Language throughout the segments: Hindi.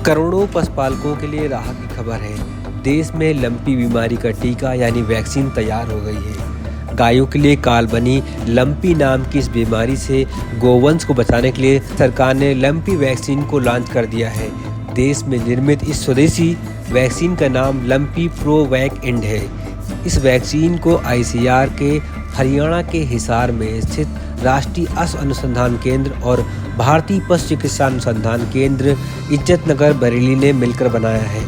करोड़ों पशुपालकों के लिए राहत की खबर है। देश में लंपी बीमारी का टीका यानी वैक्सीन तैयार हो गई है। गायों के लिए काल बनी लंपी नाम की इस बीमारी से गोवंश को बचाने के लिए सरकार ने लंपी वैक्सीन को लॉन्च कर दिया है। देश में निर्मित इस स्वदेशी वैक्सीन का नाम लंपी प्रोवैक इंड है। इस वैक्सीन को ICAR के हरियाणा के हिसार में स्थित राष्ट्रीय अश्व अनुसंधान केंद्र और भारतीय पशु चिकित्सा अनुसंधान केंद्र इज्जतनगर बरेली ने मिलकर बनाया है।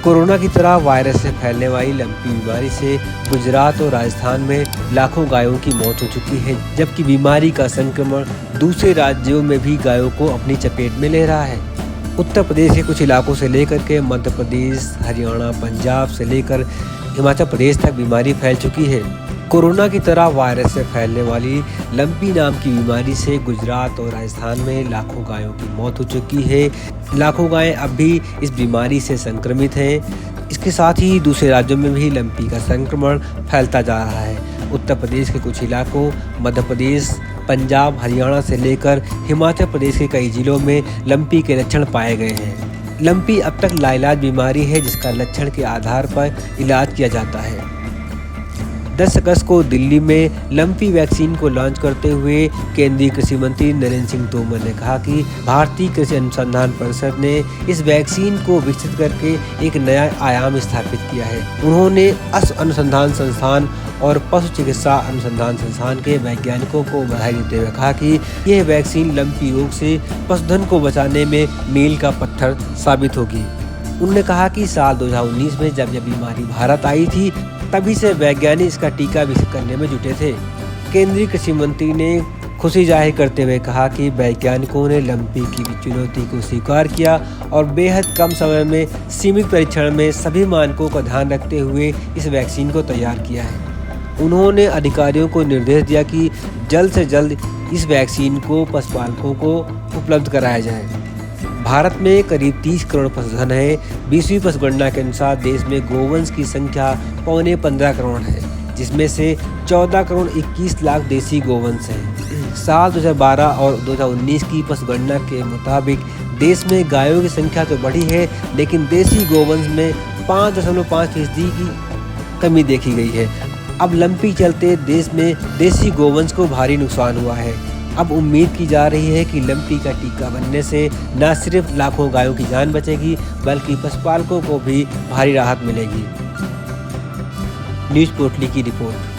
कोरोना की तरह वायरस से फैलने वाली लंपी बीमारी से गुजरात और राजस्थान में लाखों गायों की मौत हो चुकी है, जबकि बीमारी का संक्रमण दूसरे राज्यों में भी गायों को अपनी चपेट में ले रहा है। उत्तर प्रदेश के कुछ इलाकों से लेकर के मध्य प्रदेश, हरियाणा, पंजाब से लेकर हिमाचल प्रदेश तक बीमारी फैल चुकी है। कोरोना की तरह वायरस से फैलने वाली लंपी नाम की बीमारी से गुजरात और राजस्थान में लाखों गायों की मौत हो चुकी है। लाखों गायें अब भी इस बीमारी से संक्रमित हैं। इसके साथ ही दूसरे राज्यों में भी लंपी का संक्रमण फैलता जा रहा है। उत्तर प्रदेश के कुछ इलाकों, मध्य प्रदेश, पंजाब, हरियाणा से लेकर हिमाचल प्रदेश के कई जिलों में लंपी के लक्षण पाए गए हैं। लंपी अब तक लाइलाज बीमारी है जिसका लक्षण के आधार पर इलाज किया जाता है। 10 अगस्त को दिल्ली में लंपी वैक्सीन को लॉन्च करते हुए केंद्रीय कृषि मंत्री नरेंद्र सिंह तोमर ने कहा कि भारतीय कृषि अनुसंधान परिषद ने इस वैक्सीन को विकसित करके एक नया आयाम स्थापित किया है। उन्होंने अश्व अनुसंधान संस्थान और पशु चिकित्सा अनुसंधान संस्थान के वैज्ञानिकों को बधाई देते हुए कहा कि यह वैक्सीन लंपी रोग से पशुधन को बचाने में मील का पत्थर साबित होगी। उन्होंने कहा कि साल 2019 में जब यह बीमारी भारत आई थी, तभी से वैज्ञानिक इसका टीका विकसित करने में जुटे थे। केंद्रीय कृषि मंत्री ने खुशी जाहिर करते हुए कहा कि वैज्ञानिकों ने लंपी की चुनौती को स्वीकार किया और बेहद कम समय में सीमित परीक्षण में सभी मानकों का ध्यान रखते हुए इस वैक्सीन को तैयार किया है। उन्होंने अधिकारियों को निर्देश दिया कि जल्द से जल्द इस वैक्सीन को पशुपालकों को उपलब्ध कराया जाए। भारत में करीब 30 करोड़ पशुधन है। 20वीं पशुगणना के अनुसार देश में गोवंश की संख्या 15.25 करोड़ है, जिसमें से 14 करोड़ 21 लाख देसी गोवंश हैं। साल 2012 और 2019 की पशुगणना के मुताबिक देश में गायों की संख्या तो बढ़ी है, लेकिन देसी गोवंश में 5.5% की कमी देखी गई है। अब लंपी चलते देश में देसी गोवंश को भारी नुकसान हुआ है। अब उम्मीद की जा रही है कि लंपी का टीका बनने से न सिर्फ लाखों गायों की जान बचेगी, बल्कि पशुपालकों को भी भारी राहत मिलेगी। न्यूज़ पोर्टली की रिपोर्ट।